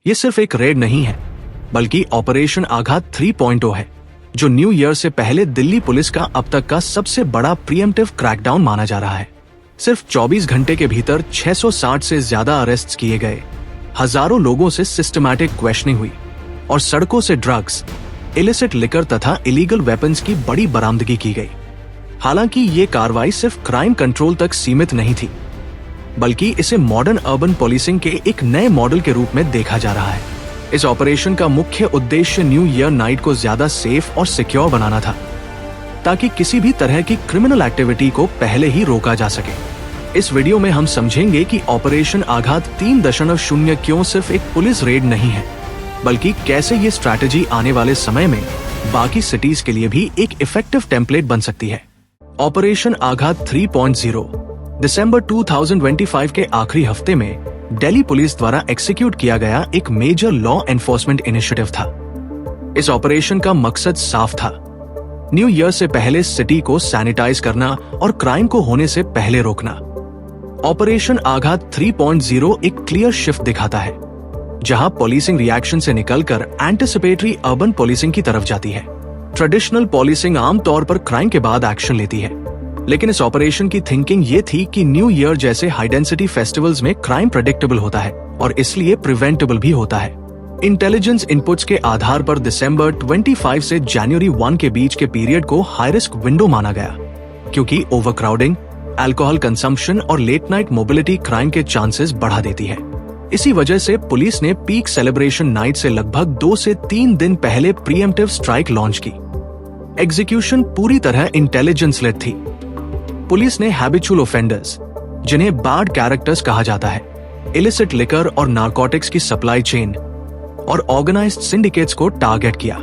ये सिर्फ एक रेड नहीं है, बल्कि ऑपरेशन आघात 3.0 है, जो न्यू ईयर से पहले दिल्ली पुलिस का अब तक का सबसे बड़ा प्रीएम्प्टिव क्रैकडाउन माना जा रहा है। सिर्फ 24 घंटे के भीतर 660 से ज्यादा अरेस्ट्स किए गए, हजारों लोगों से सिस्टमैटिक क्वेश्चनिंग हुई और सड़कों से ड्रग्स, इलिसिट लिकर तथा इलीगल वेपन्स की बड़ी बरामदगी की गई। हालांकि ये कार्रवाई सिर्फ क्राइम कंट्रोल तक सीमित नहीं थी, बल्कि इसे मॉडर्न अर्बन पुलिसिंग के एक नए मॉडल के रूप में देखा जा रहा है। इस ऑपरेशन का मुख्य उद्देश्य न्यू ईयर नाइट को ज्यादा सेफ और सिक्योर बनाना था, ताकि किसी भी तरह की क्रिमिनल एक्टिविटी को पहले ही रोका जा सके। इस वीडियो में हम समझेंगे कि ऑपरेशन आघात 3.0 क्यों सिर्फ एक पुलिस रेड नहीं है, बल्कि कैसे ये स्ट्रैटेजी आने वाले समय में बाकी सिटीज के लिए भी एक इफेक्टिव टेम्पलेट बन सकती है। ऑपरेशन आघात 3.0 दिसंबर 2025 के आखिरी हफ्ते में दिल्ली पुलिस द्वारा एग्जीक्यूट किया गया एक मेजर लॉ एनफोर्समेंट इनिशिएटिव था। इस ऑपरेशन का मकसद साफ था, न्यू ईयर से पहले सिटी को सैनिटाइज करना और क्राइम को होने से पहले रोकना। ऑपरेशन आघात 3.0 एक क्लियर शिफ्ट दिखाता है, जहां पुलिसिंग रिएक्शन से निकलकर एंटिसिपेटरी अर्बन पुलिसिंग की तरफ जाती है। ट्रेडिशनल पुलिसिंग आमतौर पर क्राइम के बाद एक्शन लेती है, लेकिन इस ऑपरेशन की थिंकिंग ये थी कि न्यू ईयर जैसे हाई डेंसिटी फेस्टिवल्स में क्राइम प्रेडिक्टेबल होता है और इसलिए प्रिवेंटेबल भी होता है। इंटेलिजेंस इनपुट्स के आधार पर दिसंबर 25 से जनवरी 1 के बीच के पीरियड को हाई रिस्क विंडो माना गया, क्योंकि ओवरक्राउडिंग, अल्कोहल कंजम्पशन और लेट नाइट मोबिलिटी क्राइम के चांसेस बढ़ा देती है। इसी वजह से पुलिस ने पीक सेलिब्रेशन नाइट से लगभग 2 से 3 दिन पहले प्रीएम्प्टिव स्ट्राइक लॉन्च की। एग्जीक्यूशन पूरी तरह इंटेलिजेंस लेड थी। पुलिस ने हैबिचुअल ऑफेंडर्स, जिन्हें बैड कैरेक्टर्स कहा जाता है, इलिसिट लिकर और नारकोटिक्स की सप्लाई चेन और ऑर्गेनाइज्ड सिंडिकेट्स को टारगेट किया।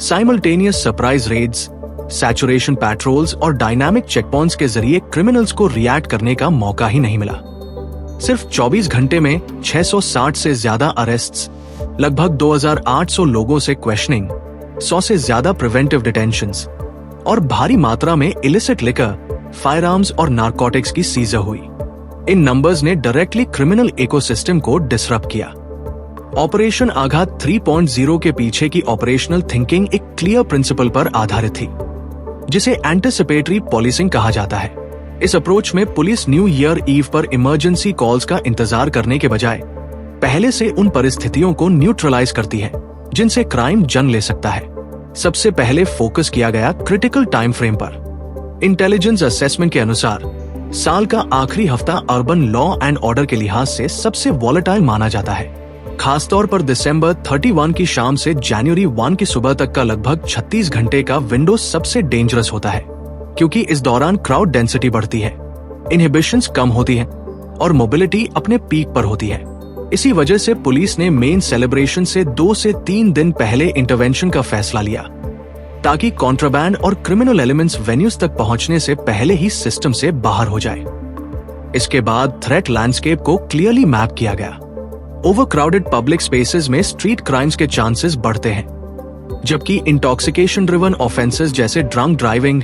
साइमल्टेनियस सरप्राइज रेड्स, सैचुरेशन पैट्रोल्स और डायनामिक चेकपॉइंट्स के जरिए क्रिमिनल्स को रिएक्ट करने का मौका ही नहीं मिला। सिर्फ 24 घंटे में 660 से ज्यादा अरेस्ट्स, लगभग 2800 लोगों से क्वेश्चनिंग, 100 से ज्यादा प्रिवेंटिव डिटेंशंस और भारी मात्रा में इलिसिट लिकर, फायरआर्म्स और नारकोटिक्स की सीजर हुई। इन नंबर्स ने डायरेक्टली क्रिमिनल इकोसिस्टम को डिसरप्ट किया। ऑपरेशन आघात 3.0 के पीछे की ऑपरेशनल थिंकिंग एक क्लियर प्रिंसिपल पर आधारित थी, जिसे एंटिसिपेटरी पुलिसिंग कहा जाता है। इस अप्रोच में पुलिस न्यू ईयर ईव पर इमरजेंसी कॉल्स का इंतजार करने के बजाय पहले से उन परिस्थितियों को न्यूट्रलाइज करती है जिनसे क्राइम जन्म ले सकता है। सबसे पहले फोकस किया गया क्रिटिकल टाइम फ्रेम पर। इंटेलिजेंस असेसमेंट के अनुसार साल का आखिरी हफ्ता अर्बन लॉ एंड ऑर्डर के लिहाज से सबसे वॉलेटाइल माना जाता है। खासतौर पर दिसंबर 31 की शाम से जनवरी 1 की सुबह तक का लगभग 36 घंटे का विंडो सबसे डेंजरस होता है, क्योंकि इस दौरान क्राउड डेंसिटी बढ़ती है, इनहिबिशंस कम होती हैं और मोबिलिटी अपने पीक पर होती है। इसी वजह से पुलिस ने मेन सेलिब्रेशन से 2 से 3 दिन पहले इंटरवेंशन का फैसला लिया, ताकि कॉन्ट्राबैंड और क्रिमिनल एलिमेंट्स वेन्यूज तक पहुंचने से पहले ही सिस्टम से बाहर हो जाए। इसके बाद थ्रेट लैंडस्केप को क्लियरली मैप किया गया। ओवरक्राउडेड पब्लिक स्पेसेस में स्ट्रीट क्राइम्स के चांसेस बढ़ते हैं, जबकि इंटॉक्सिकेशन ड्रिवन ऑफेंसेस जैसे ड्रंक ड्राइविंग,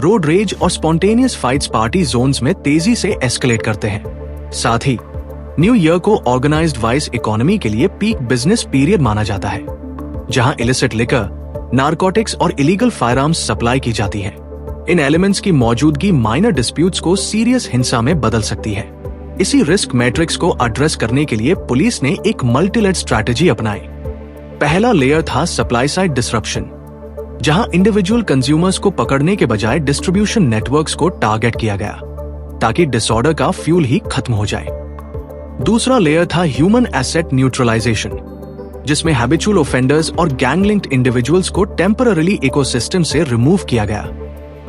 रोड रेज और स्पॉन्टेनियस फाइट्स पार्टी जोन्स में तेजी से एस्केलेट करते हैं। साथ ही न्यू ईयर को ऑर्गेनाइज्ड वाइस इकोनॉमी के लिए पीक बिजनेस पीरियड माना जाता है, जहां इलिसिट लिकर, नारकोटिक्स और इलीगल फायरआर्म्स सप्लाई की जाती है। इन एलिमेंट्स की मौजूदगी माइनर डिस्प्यूट्स को सीरियस हिंसा में बदल सकती है। इसी रिस्क मैट्रिक्स को एड्रेस करने के लिए पुलिस ने एक मल्टीलेड स्ट्रैटेजी अपनाई। पहला लेयर था सप्लाई साइड डिसरप्शन, जहां इंडिविजुअल कंज्यूमर्स को पकड़ने के बजाय डिस्ट्रीब्यूशन नेटवर्क्स को टारगेट किया गया, ताकि डिसऑर्डर का फ्यूल ही खत्म हो जाए। दूसरा लेयर था ह्यूमन एसेट न्यूट्रलाइजेशन, जिसमें हैबिचुअल ऑफेंडर्स और गैंग लिंक्ड इंडिविजुअल्स को टेम्पररीली इकोसिस्टम से रिमूव किया गया,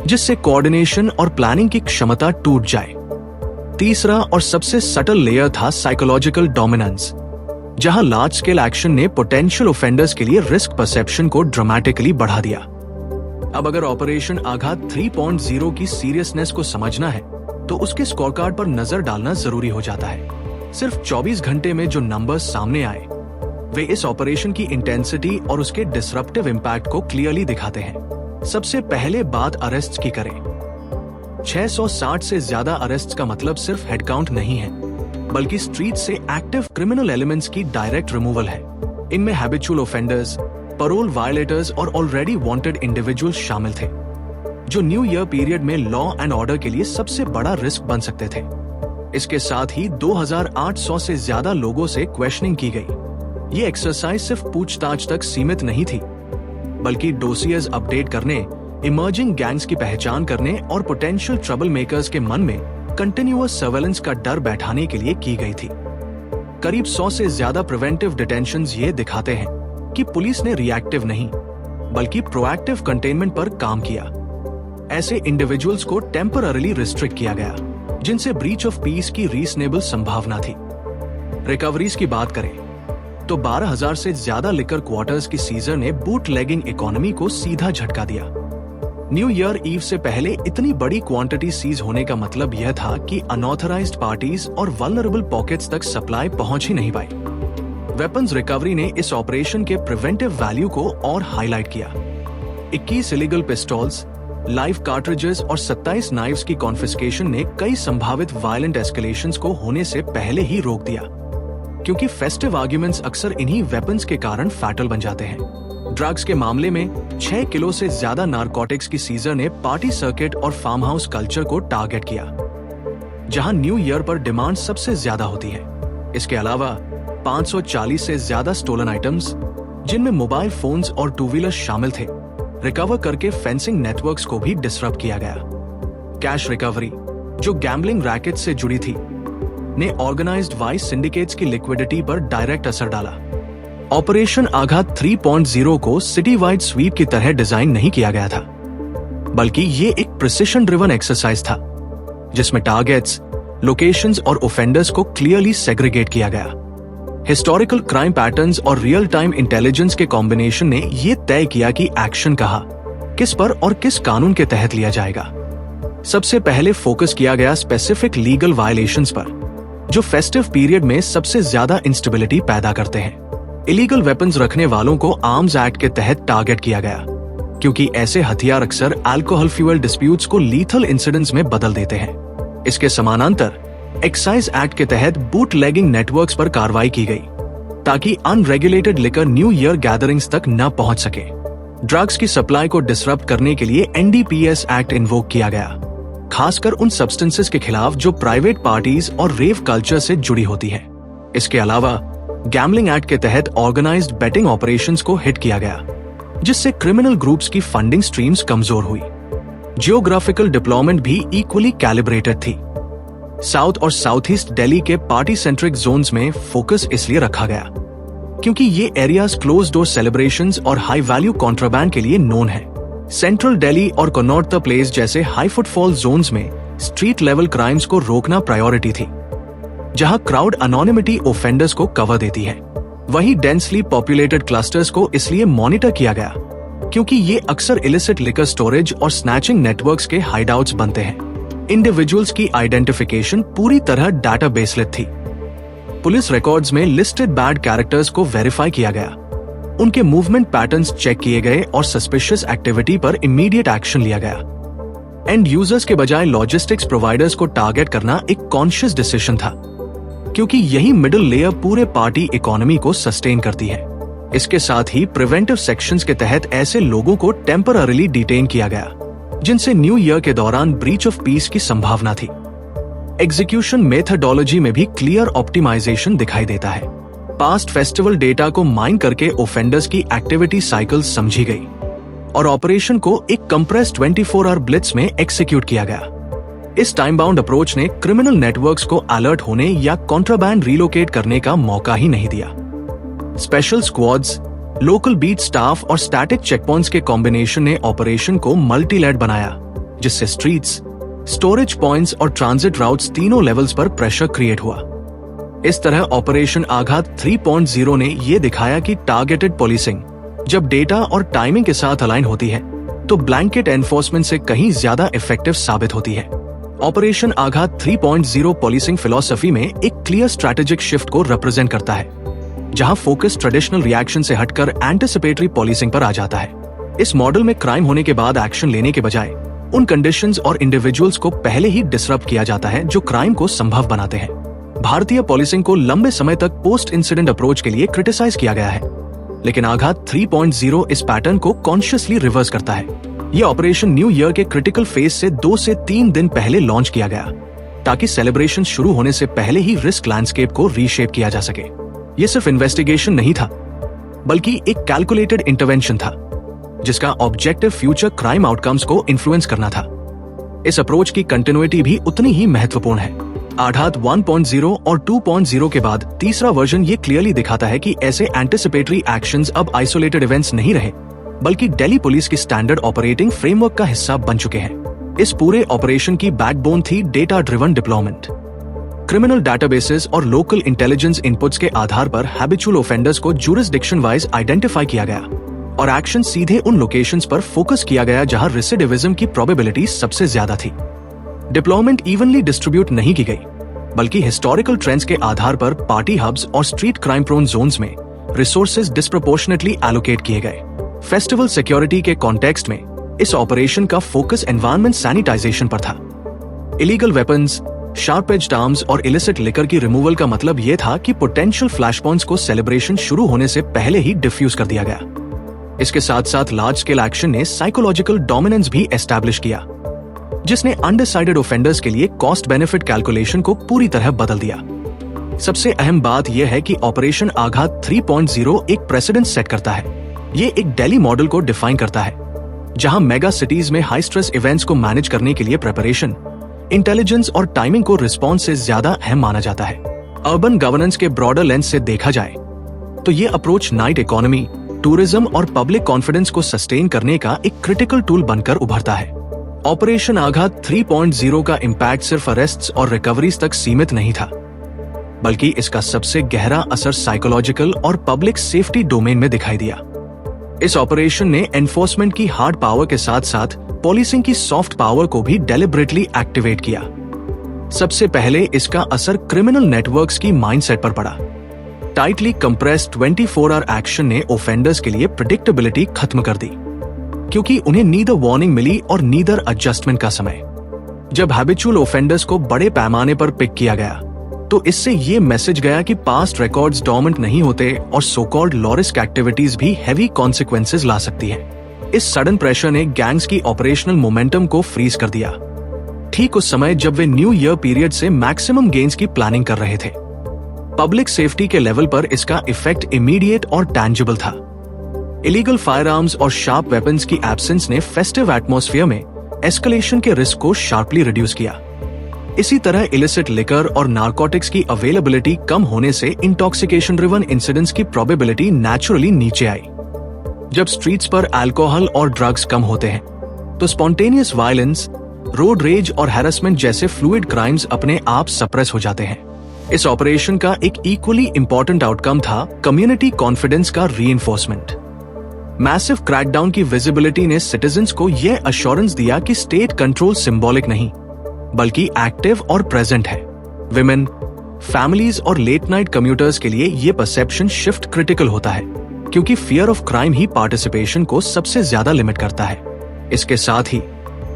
जिससे कोऑर्डिनेशन और प्लानिंग की क्षमता टूट जाए। तीसरा और सबसे सटल लेयर था साइकोलॉजिकल डोमिनेंस, जहां लार्ज स्केल एक्शन ने पोटेंशियल ऑफेंडर्स के लिए रिस्क परसेप्शन को ड्रामेटिकली बढ़ा दिया। अब अगर ऑपरेशन आघात 3.0 की सीरियसनेस को समझना है, तो उसके स्कोरकार्ड पर नजर डालना जरूरी हो जाता है। सिर्फ 24 घंटे में जो नंबर्स सामने आए, वे इस ऑपरेशन की इंटेंसिटी और उसके डिसरप्टिव इम्पैक्ट को क्लियरली दिखाते हैं। सबसे पहले बात अरेस्ट की करें। 660 से ज्यादा अरेस्ट का मतलब सिर्फ हेडकाउंट नहीं है, बल्कि स्ट्रीट से एक्टिव क्रिमिनल एलिमेंट्स की डायरेक्ट रिमूवल है। इनमें हैबिचुअल ऑफेंडर्स, पैरोल वायलेटर्स और ऑलरेडी वांटेड इंडिविजुअल्स शामिल थे, जो न्यू ईयर पीरियड में लॉ एंड ऑर्डर के लिए सबसे बड़ा रिस्क बन सकते थे। इसके साथ ही 2800 से ज्यादा लोगों से क्वेश्चनिंग की गई। ये एक्सरसाइज सिर्फ पूछताछ तक सीमित नहीं थी, बल्कि डोसियर्स अपडेट करने, इमर्जिंग गैंग्स की पहचान करने और पोटेंशियल ट्रबल मेकर्स के मन में कंटिन्यूअस सर्वेलेंस का डर बैठाने के लिए की गई थी। करीब 100 से ज्यादा प्रिवेंटिव डिटेंशंस ये दिखाते हैं कि पुलिस ने रिएक्टिव नहीं, बल्कि प्रोएक्टिव कंटेनमेंट पर काम किया। ऐसे इंडिविजुअल्स को टेम्पररीली रिस्ट्रिक्ट किया गया, जिनसे ब्रीच ऑफ पीस की रीजनेबल संभावना थी। रिकवरीज की बात करें तो 12,000 से ज्यादा लिकर क्वार्टर्स की सीजर ने बूट लेगिंग इकोनॉमी को सीधा झटका दिया। न्यू ईयर ईव से पहले इतनी बड़ी क्वांटिटी सीज होने का मतलब यह था कि अनऑथराइज्ड पार्टीज और वल्नरेबल पॉकेट्स तक सप्लाई पहुंच ही नहीं पाई। वेपन्स रिकवरी ने इस ऑपरेशन के प्रिवेंटिव वैल्यू को और हाईलाइट किया। 21 इलीगल पिस्टॉल्स, लाइव कार्ट्रिजेस और 27 नाइव्स की कॉन्फिस्केशन ने कई संभावित वायलेंट एस्केलेशंस को होने से पहले ही रोक दिया, क्योंकि फेस्टिव आर्ग्यूमेंट्स अक्सर इन्हीं वेपन्स के कारण फैटल बन जाते हैं। ड्रग्स के मामले में 6 किलो से ज्यादा नारकोटिक्स की सीजर ने पार्टी सर्किट और फार्म हाउस कल्चर को टारगेट किया, जहां न्यू ईयर पर डिमांड सबसे ज्यादा होती है। इसके अलावा 540 से ज्यादा स्टोलन आइटम्स, जिनमें मोबाइल फोन्स और टू व्हीलर्स शामिल थे, रिकवर करके फेंसिंग नेटवर्क्स को भी डिसरप्ट किया गया। कैश रिकवरी, जो गैम्बलिंग रैकेट से जुड़ी थी, ने ऑर्गेनाइज्ड वाइस सिंडिकेट्स की लिक्विडिटी पर डायरेक्ट असर डाला। ऑपरेशन आघात 3.0 को सिटी वाइड स्वीप की तरह डिजाइन नहीं किया गया था, बल्कि ये एक प्रिसिशन ड्रिवन एक्सरसाइज था, जिसमें टारगेट्स, लोकेशंस और ऑफेंडर्स को क्लियरली सेग्रीगेट किया गया। हिस्टोरिकल क्राइम पैटर्न्स और रियल टाइम इंटेलिजेंस के कॉम्बिनेशन ने यह तय किया कि एक्शन कहां, किस पर और किस कानून के तहत लिया जाएगा। सबसे पहले फोकस किया गया स्पेसिफिक लीगल वायलेशंस पर, जो फेस्टिव पीरियड में सबसे ज्यादा इंस्टेबिलिटी पैदा करते हैं। इलीगल वेपन्स रखने वालों को आर्म्स एक्ट के तहत टारगेट किया गया, क्योंकि ऐसे हथियार अक्सर अल्कोहल फ्यूल डिस्प्यूट्स को लीथल इंसिडेंट्स में बदल देते हैं। इसके समानांतर एक्साइज एक्ट के तहत बूट लेगिंग नेटवर्क्स पर कार्रवाई की गई, ताकि unregulated liquor new year gatherings तक न पहुंच सके। ड्रग्स की सप्लाई को डिसरप्ट करने के लिए NDPS एक्ट इन्वोक किया गया, खासकर उन सब्सटेंसेस के खिलाफ जो प्राइवेट पार्टीज और रेव कल्चर से जुड़ी होती है। इसके अलावा गैम्बलिंग एक्ट के तहत ऑर्गेनाइज्ड बेटिंग ऑपरेशंस को हिट किया गया, जिससे क्रिमिनल ग्रुप्स की फंडिंग स्ट्रीम्स कमजोर हुई। जियोग्राफिकल डिप्लॉयमेंट भी इक्वली कैलिब्रेटेड थी। साउथ और साउथ ईस्ट दिल्ली के पार्टी सेंट्रिक जोन्स में फोकस इसलिए रखा गया क्योंकि ये एरियाज क्लोज डोर सेलिब्रेशंस और हाई वैल्यू कॉन्ट्राबैंड के लिए नोन है। सेंट्रल दिल्ली और कनॉट प्लेस जैसे हाई फुटफॉल जोन्स में स्ट्रीट लेवल क्राइम्स को रोकना प्रायोरिटी थी, जहां क्राउड अनोनिमिटी ऑफेंडर्स को कवर देती है। वहीं डेंसली पॉपुलेटेड क्लस्टर्स को इसलिए मॉनिटर किया गया क्योंकि ये अक्सर इलिसिट लिकर स्टोरेज और स्नैचिंग नेटवर्क्स के हाइडआउट्स बनते हैं। इंडिविजुअल्स की आइडेंटिफिकेशन पूरी तरह डाटाबेस लेड थी। पुलिस रिकॉर्ड्स में लिस्टेड बैड कैरेक्टर्स को वेरीफाई किया गया, उनके मूवमेंट पैटर्न्स चेक किए गए और सस्पिशियस एक्टिविटी पर इमीडिएट एक्शन लिया गया। एंड यूजर्स के बजाय लॉजिस्टिक्स प्रोवाइडर्स को टारगेट करना एक कॉन्शियस डिसीजन था, क्योंकि यही मिडिल लेयर पूरे पार्टी इकोनॉमी को सस्टेन करती है। इसके साथ ही प्रिवेंटिव सेक्शंस के तहत ऐसे लोगों को टेम्पररीली डिटेन किया गया जिनसे न्यू ईयर के दौरान ब्रीच ऑफ पीस की संभावना थी। एग्जीक्यूशन मेथडोलॉजी में भी क्लियर ऑप्टिमाइजेशन दिखाई देता है। पास्ट फेस्टिवल डेटा को माइन करके ऑफेंडर्स की एक्टिविटी साइकिल्स समझी गई और ऑपरेशन को एक कंप्रेस्ड 24 आवर ब्लिट्स में एक्सिक्यूट किया गया। इस टाइम बाउंड अप्रोच ने क्रिमिनल नेटवर्क्स को अलर्ट होने या कॉन्ट्राबैंड रिलोकेट करने का मौका ही नहीं दिया। Special squads, local beat staff और स्टैटिक चेकपॉइंट्स के कॉम्बिनेशन ने ऑपरेशन को मल्टीलेड बनाया, जिससे स्ट्रीट्स, स्टोरेज पॉइंट्स और ट्रांजिट राउट्स तीनों लेवल्स पर प्रेशर क्रिएट हुआ। इस तरह ऑपरेशन आघात 3.0 ने यह दिखाया कि टारगेटेड पुलिसिंग जब डेटा और टाइमिंग के साथ अलाइन होती है तो ब्लैंकेट एनफोर्समेंट से कहीं ज्यादा इफेक्टिव साबित होती है। ऑपरेशन आघात 3.0 पुलिसिंग फिलॉसफी में एक क्लियर स्ट्रैटेजिक शिफ्ट को रिप्रेजेंट करता है, जहां फोकस ट्रेडिशनल रिएक्शन से हटकर एंटिसिपेटरी पुलिसिंग पर आ जाता है। इस मॉडल में क्राइम होने के बाद एक्शन लेने के बजाय उन कंडीशंस और इंडिविजुअल्स को पहले ही डिसरप्ट किया जाता है जो क्राइम को संभव बनाते हैं। भारतीय पुलिसिंग को लंबे समय तक पोस्ट इंसिडेंट अप्रोच के लिए क्रिटिसाइज किया गया है, लेकिन आघात 3.0 इस पैटर्न को कॉन्शियसली रिवर्स करता है। यह ऑपरेशन न्यू ईयर के क्रिटिकल फेज से 2 से 3 दिन पहले लॉन्च किया गया, ताकि सेलिब्रेशन शुरू होने से पहले ही रिस्क लैंडस्केप को रीशेप किया जा सके। यह सिर्फ इन्वेस्टिगेशन नहीं था, बल्कि एक कैलकुलेटेड इंटरवेंशन था, जिसका ऑब्जेक्टिव फ्यूचर क्राइम आउटकम्स को इन्फ्लुएंस करना था। इस अप्रोच की कंटिन्यूटी भी उतनी ही महत्वपूर्ण है। आघात 1.0 और 2.0 के बाद तीसरा वर्जन ये क्लियरली दिखाता है कि ऐसे एंटिसिपेटरी एक्शंस अब आइसोलेटेड इवेंट्स नहीं रहे, बल्कि दिल्ली पुलिस की स्टैंडर्ड ऑपरेटिंग फ्रेमवर्क का हिस्सा बन चुके हैं। इस पूरे ऑपरेशन की बैकबोन थी data driven deployment. Criminal databases और लोकल इंटेलिजेंस इनपुट्स के आधार पर हैबिचुअल ऑफेंडर्स को ज्यूरिसडिक्शन वाइज आइडेंटिफाई किया गया और एक्शन सीधे उन लोकेशंस पर फोकस किया गया जहां रेसिडिविज्म की प्रोबेबिलिटी सबसे ज्यादा थी। डिप्लॉयमेंट इवनली डिस्ट्रीब्यूट नहीं की गई, बल्कि हिस्टोरिकल ट्रेंड्स के आधार पर पार्टी हब्स और स्ट्रीट क्राइम प्रोन जोन्स में रिसोर्सेज डिस्प्रोपोर्शनेटली एलोकेट किए गए। फेस्टिवल सिक्योरिटी के कॉन्टेक्स्ट में इस ऑपरेशन का फोकस एनवायरनमेंट सैनिटाइजेशन पर था। Illegal weapons, sharp aged arms और इलिसिट लिकर की रिमूवल का मतलब यह था कि पोटेंशियल फ्लैश पॉइंट्स को सेलिब्रेशन शुरू होने से पहले ही डिफ्यूज कर दिया गया। इसके साथ साथ लार्ज स्केल एक्शन ने साइकोलॉजिकल डोमिनेंस भी एस्टैब्लिश किया, जिसने अनडिसाइडेड ऑफेंडर्स के लिए कॉस्ट बेनिफिट कैलकुलेशन को पूरी तरह बदल दिया। सबसे अहम बात यह है कि ऑपरेशन आघात 3.0 एक प्रेसिडेंट सेट करता है। ये एक दिल्ली मॉडल को डिफाइन करता है, जहां मेगा सिटीज में हाई स्ट्रेस इवेंट्स को मैनेज करने के लिए प्रिपरेशन, इंटेलिजेंस और टाइमिंग को रिस्पॉन्स से ज्यादा अहम माना जाता है। अर्बन गवर्नेंस के ब्रॉडर लेंस से देखा जाए तो ये अप्रोच नाइट इकोनॉमी, टूरिज्म और पब्लिक कॉन्फिडेंस को सस्टेन करने का एक क्रिटिकल टूल बनकर उभरता है। ऑपरेशन आघात 3.0 का इम्पैक्ट सिर्फ अरेस्ट्स और रिकवरीज तक सीमित नहीं था, बल्कि इसका सबसे गहरा असर साइकोलॉजिकल और पब्लिक सेफ्टी डोमेन में दिखाई दिया। इस ऑपरेशन ने एनफोर्समेंट की हार्ड पावर के साथ साथ पुलिसिंग की सॉफ्ट पावर को भी डेलिबरेटली एक्टिवेट किया। सबसे पहले इसका असर क्रिमिनल नेटवर्क्स की माइंडसेट पर पड़ा। टाइटली कंप्रेस्ड 24 आवर एक्शन ने ऑफेंडर्स के लिए प्रेडिक्टेबिलिटी खत्म कर दी, क्योंकि उन्हें नीदर वार्निंग मिली और नीदर एडजस्टमेंट का समय। जब हैबिचुअल ऑफेंडर्स को बड़े पैमाने पर पिक किया गया, तो इससे ये मैसेज गया कि पास्ट रिकॉर्ड्स डोमिनेंट नहीं होते और so called law risk activities भी हैवी कॉन्सिक्वेंसेस ला सकती है। इस सडन प्रेशर ने गैंग्स की ऑपरेशनल मोमेंटम को फ्रीज कर दिया, ठीक उस समय जब वे न्यू ईयर पीरियड से मैक्सिमम गेन्स की प्लानिंग कर रहे थे। पब्लिक सेफ्टी के लेवल पर इसका इफेक्ट इमीडिएट और टैंजिबल था। इलीगल फायर आर्म्स और शार्प वेपन्स की एब्सेंस ने फेस्टिव एटमॉस्फेयर में एस्केलेशन के रिस्क को शार्पली रिड्यूस किया। इसी तरह इलिसिट लिकर और नारकोटिक्स की अवेलेबिलिटी कम होने से इंटॉक्सिकेशन ड्रिवन इंसिडेंट्स की प्रोबेबिलिटी नेचुरली नीचे आई। जब स्ट्रीट्स पर अल्कोहल और ड्रग्स कम होते हैं, तो स्पॉन्टेनियस वायलेंस, रोड रेज और हैरेसमेंट जैसे फ्लूइड क्राइम्स अपने आप सप्रेस हो जाते हैं। इस ऑपरेशन का एक इक्वली इंपॉर्टेंट आउटकम था कम्युनिटी कॉन्फिडेंस का रीइंफोर्समेंट। मैसिव क्रैकडाउन की विजिबिलिटी ने सिटीजन्स को यह अश्योरेंस दिया कि स्टेट कंट्रोल सिंबॉलिक नहीं, बल्कि एक्टिव और प्रेजेंट है। विमेन, फैमिलीज और लेट नाइट कम्यूटर्स के लिए ये परसेप्शन शिफ्ट क्रिटिकल होता है, क्योंकि fear of crime he participation को सबसे ज्यादा लिमिट करता है। इसके साथ ही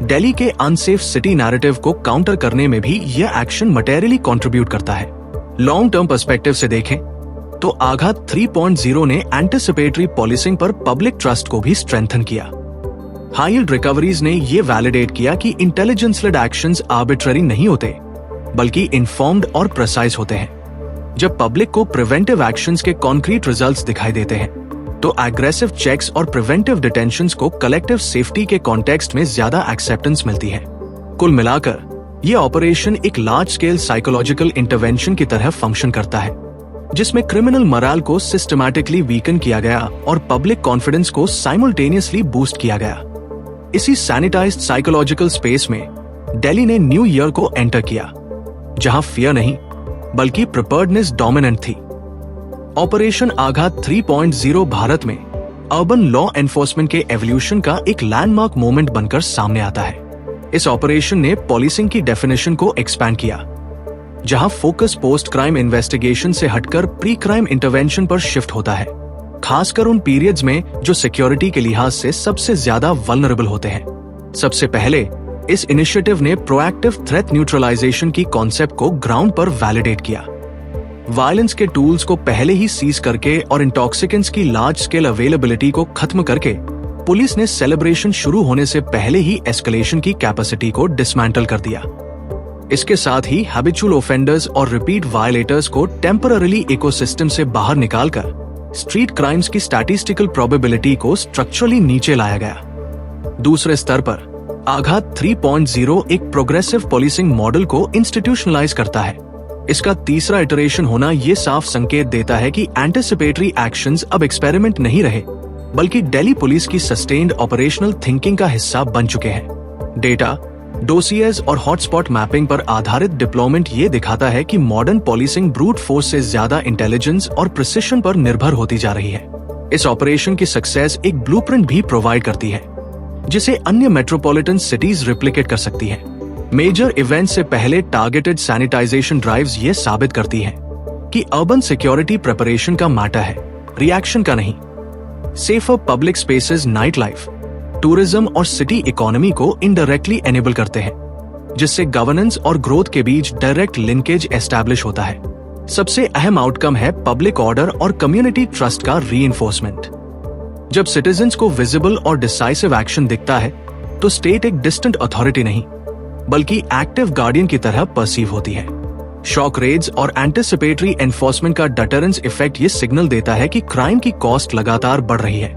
दिल्ली के अनसेफ सिटी नैरेटिव को काउंटर करने में भी यह एक्शन मटेरियली कंट्रीब्यूट करता है। लॉन्ग टर्म पर्सपेक्टिव से देखें तो आघात 3.0 ने एंटिसिपेटरी पॉलिसिंग पर पब्लिक ट्रस्ट को भी स्ट्रेंथन किया। हाई यील्ड रिकवरीज ने यह वैलिडेट किया कि इंटेलिजेंस लेड एक्शंस आर्बिट्ररी नहीं होते, बल्कि इन्फॉर्म्ड और प्रिसाइज होते हैं। जब पब्लिक को प्रिवेंटिव एक्शंस के कॉन्क्रीट रिजल्ट्स दिखाई देते हैं, तो एग्रेसिव चेक्स और प्रिवेंटिव डिटेंशंस को कलेक्टिव सेफ्टी के कॉन्टेक्स्ट में ज्यादा एक्सेप्टेंस मिलती है। कुल मिलाकर यह ऑपरेशन एक लार्ज स्केल साइकोलॉजिकल इंटरवेंशन की तरह फंक्शन करता है, जिसमें क्रिमिनल मोरल को सिस्टमैटिकली वीकन किया गया और पब्लिक कॉन्फिडेंस को साइमल्टेनियसली बूस्ट किया गया। इसी सैनिटाइज्ड साइकोलॉजिकल स्पेस में दिल्ली ने न्यू ईयर को एंटर किया, जहां फियर नहीं बल्कि प्रिपेयर्डनेस डोमिनेंट थी। ऑपरेशन आघात 3.0 भारत में अर्बन लॉ एनफोर्समेंट के एवोल्यूशन का एक लैंडमार्क मोमेंट बनकर सामने आता है। इस ऑपरेशन ने पॉलिसिंग की डेफिनेशन को एक्सपैंड किया, जहां फोकस पोस्ट क्राइम इन्वेस्टिगेशन से हटकर प्री क्राइम इंटरवेंशन पर शिफ्ट होता है, खासकर उन पीरियड्स में जो सिक्योरिटी के लिहाज से सबसे ज्यादा वल्नरेबल होते हैं। सबसे पहले इस इनिशिएटिव ने प्रोएक्टिव थ्रेट न्यूट्रलाइजेशन की कॉन्सेप्ट को ग्राउंड पर वैलिडेट किया। वायलेंस के टूल्स को पहले ही सीज करके और इंटॉक्सिकेंट्स की लार्ज स्केल अवेलेबिलिटी को खत्म करके पुलिस ने सेलिब्रेशन शुरू होने से पहले ही एस्केलेशन की कैपेसिटी को डिसमेंटल कर दिया। इसके साथ ही हैबिचुअल ऑफेंडर्स और रिपीट वायलेटर्स को टेम्पररीली इकोसिस्टम से बाहर निकालकर स्ट्रीट क्राइम्स की स्टैटिस्टिकल प्रोबेबिलिटी को स्ट्रक्चरली नीचे लाया गया। दूसरे स्तर पर आघात 3.0 एक प्रोग्रेसिव पुलिसिंग मॉडल को इंस्टीट्यूशनलाइज करता है। इसका तीसरा इटरेशन होना ये साफ संकेत देता है कि एंटिसिपेटरी एक्शंस अब एक्सपेरिमेंट नहीं रहे, बल्कि दिल्ली पुलिस की सस्टेन्ड ऑपरेशनल थिंकिंग का हिस्सा बन चुके हैं। डेटा, डोसियर्स और हॉटस्पॉट मैपिंग पर आधारित डिप्लॉयमेंट ये दिखाता है कि मॉडर्न पुलिसिंग ब्रूट फोर्स से ज्यादा इंटेलिजेंस और प्रिसिशन पर निर्भर होती जा रही है। इस ऑपरेशन की सक्सेस एक ब्लूप्रिंट भी प्रोवाइड करती है, जिसे अन्य मेट्रोपॉलिटन सिटीज रिप्लिकेट कर सकती है। मेजर इवेंट से पहले टारगेटेड सैनिटाइजेशन ड्राइव्स ये साबित करती हैं कि अर्बन सिक्योरिटी प्रिपरेशन का मैटर है, रिएक्शन का नहीं। Safer public spaces, night life, tourism और सिटी इकोनॉमी को इनडायरेक्टली एनेबल करते हैं, जिससे गवर्नेंस और ग्रोथ के बीच डायरेक्ट लिंकेज एस्टैब्लिश होता है। सबसे अहम आउटकम है पब्लिक ऑर्डर और कम्युनिटी ट्रस्ट का रीइंफोर्समेंट। जब सिटीजन्स को विजिबल और डिसाइसिव एक्शन दिखता है तो स्टेट एक डिस्टेंट अथॉरिटी नहीं बल्कि एक्टिव गार्डियन की तरह परसीव होती है। शॉक रेड्स और एंटिसिपेटरी एनफोर्समेंट का डटरेंस इफेक्ट ये सिग्नल देता है कि क्राइम की कॉस्ट लगातार बढ़ रही है,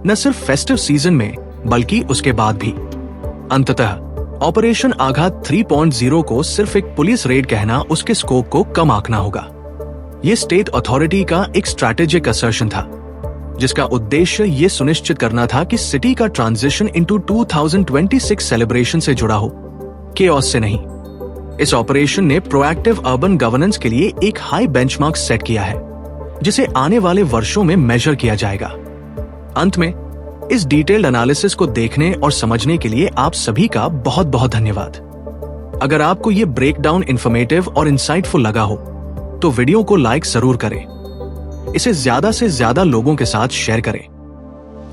न सिर्फ फेस्टिव सीजन में बल्कि उसके बाद भी। अंततः ऑपरेशन आघात 3.0 को सिर्फ एक पुलिस रेड कहना उसके स्कोप को कम आंकना होगा। ये स्टेट अथॉरिटी का एक स्ट्रैटेजिक असर्शन था, जिसका उद्देश्य ये सुनिश्चित करना था कि सिटी का ट्रांजिशन इनटू 2026 सेलिब्रेशन से जुड़ा हो, केओस से नहीं। इस ऑपरेशन ने प्रोएक्टिव अर्बन गवर्नेंस के लिए एक हाई बेंचमार्क सेट किया है, जिसे आने वाले वर्षों में मेजर किया जाएगा। अंत में इस डिटेल्ड एनालिसिस को देखने और समझने के लिए आप सभी का बहुत बहुत धन्यवाद। अगर आपको ये ब्रेकडाउन इंफॉर्मेटिव और इंसाइटफुल लगा हो तो वीडियो को लाइक जरूर करें, इसे ज्यादा से ज्यादा लोगों के साथ शेयर करें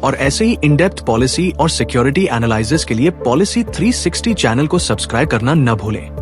और ऐसे ही इन डेप्थ पॉलिसी और सिक्योरिटी एनालिसिस के लिए पॉलिसी 360 चैनल को सब्सक्राइब करना न भूलें।